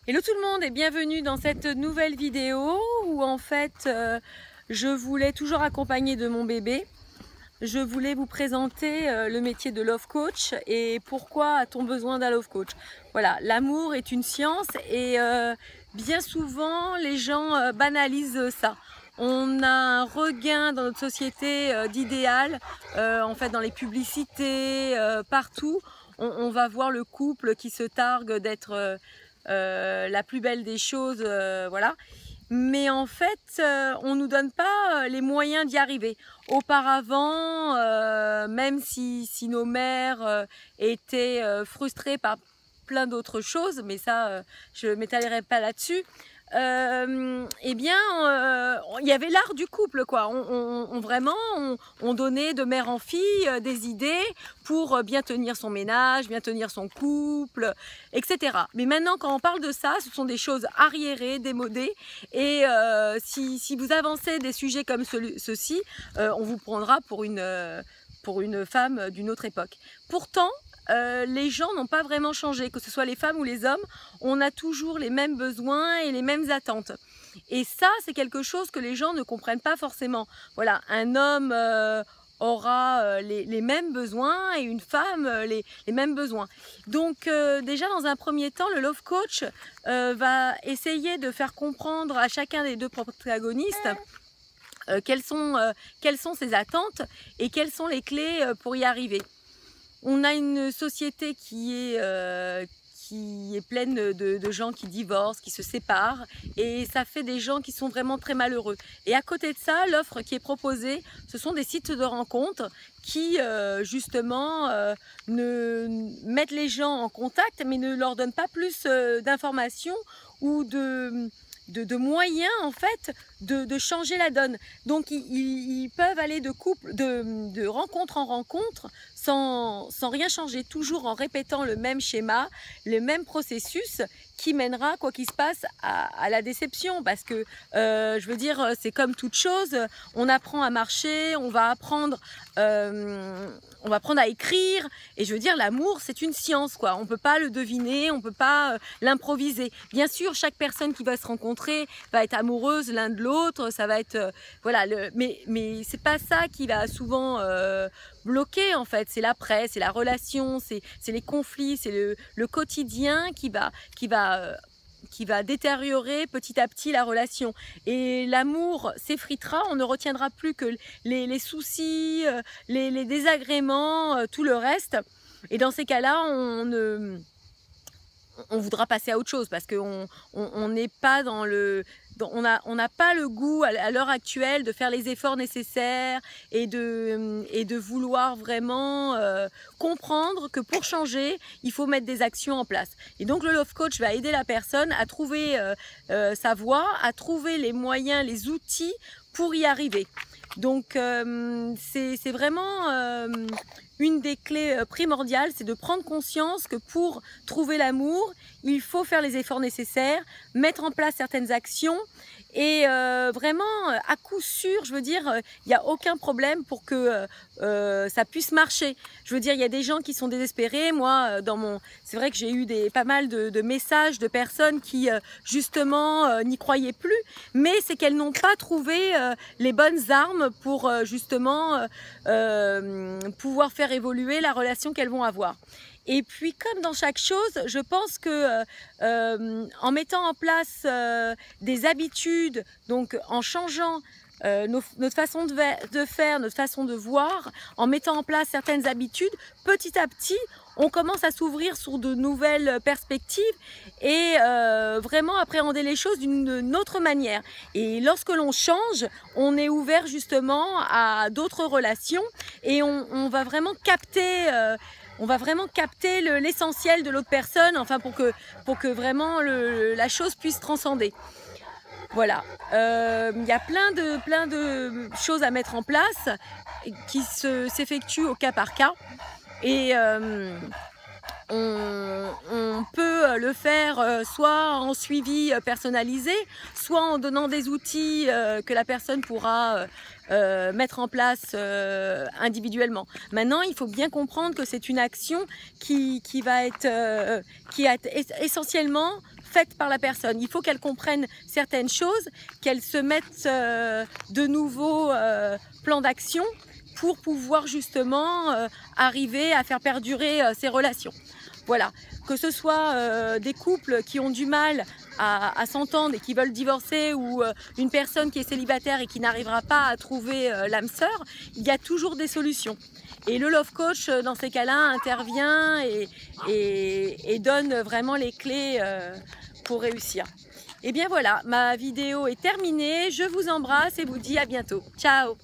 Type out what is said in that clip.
Hello tout le monde et bienvenue dans cette nouvelle vidéo où en fait je voulais toujours accompagner de mon bébé. Je voulais vous présenter le métier de Love Coach et pourquoi a-t-on besoin d'un Love Coach. Voilà, l'amour est une science et bien souvent les gens banalisent ça. On a un regain dans notre société d'idéal, en fait dans les publicités, partout. On va voir le couple qui se targue d'être la plus belle des choses, voilà. Mais en fait, on ne nous donne pas les moyens d'y arriver. Auparavant, même si nos mères étaient frustrées par plein d'autres choses, mais ça, je ne m'étalerai pas là-dessus, eh bien, il y avait l'art du couple, quoi. On donnait de mère en fille des idées pour bien tenir son ménage, bien tenir son couple, etc. Mais maintenant, quand on parle de ça, ce sont des choses arriérées, démodées. Et si vous avancez des sujets comme ceux-ci, on vous prendra pour une femme d'une autre époque. Pourtant, les gens n'ont pas vraiment changé, que ce soit les femmes ou les hommes, on a toujours les mêmes besoins et les mêmes attentes. Et ça, c'est quelque chose que les gens ne comprennent pas forcément. Voilà, un homme aura les mêmes besoins et une femme les mêmes besoins. Donc déjà dans un premier temps, le Love Coach va essayer de faire comprendre à chacun des deux protagonistes quelles sont ses attentes et quelles sont les clés pour y arriver. On a une société qui est pleine de gens qui divorcent, qui se séparent, et ça fait des gens qui sont vraiment très malheureux. Et à côté de ça, l'offre qui est proposée, ce sont des sites de rencontres qui justement mettent les gens en contact, mais ne leur donnent pas plus d'informations ou de moyens en fait de changer la donne. Donc ils peuvent aller de rencontre en rencontre sans rien changer, toujours en répétant le même schéma, le même processus qui mènera, quoi qu'il se passe, à la déception. Parce que, je veux dire, c'est comme toute chose, on apprend à marcher, on va apprendre à écrire. Et je veux dire, l'amour, c'est une science, quoi. On ne peut pas le deviner, on ne peut pas l'improviser. Bien sûr, chaque personne qui va se rencontrer va être amoureuse l'un de l'autre, ça va être... voilà, mais c'est pas ça qui va souvent... bloqué en fait, c'est l'après, c'est la relation, c'est les conflits, c'est le quotidien qui va détériorer petit à petit la relation. Et l'amour s'effritera, on ne retiendra plus que les soucis, les désagréments, tout le reste. Et dans ces cas-là, on voudra passer à autre chose parce qu'on n'est pas dans le... On n'a pas le goût à l'heure actuelle de faire les efforts nécessaires et de vouloir vraiment comprendre que pour changer, il faut mettre des actions en place. Et donc le Love Coach va aider la personne à trouver sa voie, à trouver les moyens, les outils pour y arriver. Donc c'est vraiment une des clés primordiales, c'est de prendre conscience que pour trouver l'amour, il faut faire les efforts nécessaires, mettre en place certaines actions et vraiment, à coup sûr, je veux dire, il n'y a aucun problème pour que ça puisse marcher. Je veux dire, il y a des gens qui sont désespérés. Moi, c'est vrai que j'ai eu pas mal de messages de personnes qui, justement, n'y croyaient plus, mais c'est qu'elles n'ont pas trouvé les bonnes armes pour, justement, pouvoir faire évoluer la relation qu'elles vont avoir. Et puis, comme dans chaque chose, je pense que en mettant en place des habitudes, donc en changeant notre façon de faire, notre façon de voir, en mettant en place certaines habitudes, petit à petit, on commence à s'ouvrir sur de nouvelles perspectives et vraiment appréhender les choses d'une autre manière. Et lorsque l'on change, on est ouvert justement à d'autres relations et on va vraiment capter... l'essentiel de l'autre personne, enfin pour que vraiment la chose puisse transcender. Voilà, y a plein de choses à mettre en place qui s'effectuent au cas par cas et on peut le faire soit en suivi personnalisé, soit en donnant des outils que la personne pourra mettre en place individuellement. Maintenant, il faut bien comprendre que c'est une action qui va être essentiellement faite par la personne. Il faut qu'elle comprenne certaines choses, qu'elle se mette de nouveaux plans d'action pour pouvoir justement arriver à faire perdurer ces relations. Voilà, que ce soit des couples qui ont du mal à s'entendre et qui veulent divorcer, ou une personne qui est célibataire et qui n'arrivera pas à trouver l'âme sœur, il y a toujours des solutions. Et le Love Coach, dans ces cas-là, intervient et donne vraiment les clés pour réussir. Et bien voilà, ma vidéo est terminée. Je vous embrasse et vous dis à bientôt. Ciao!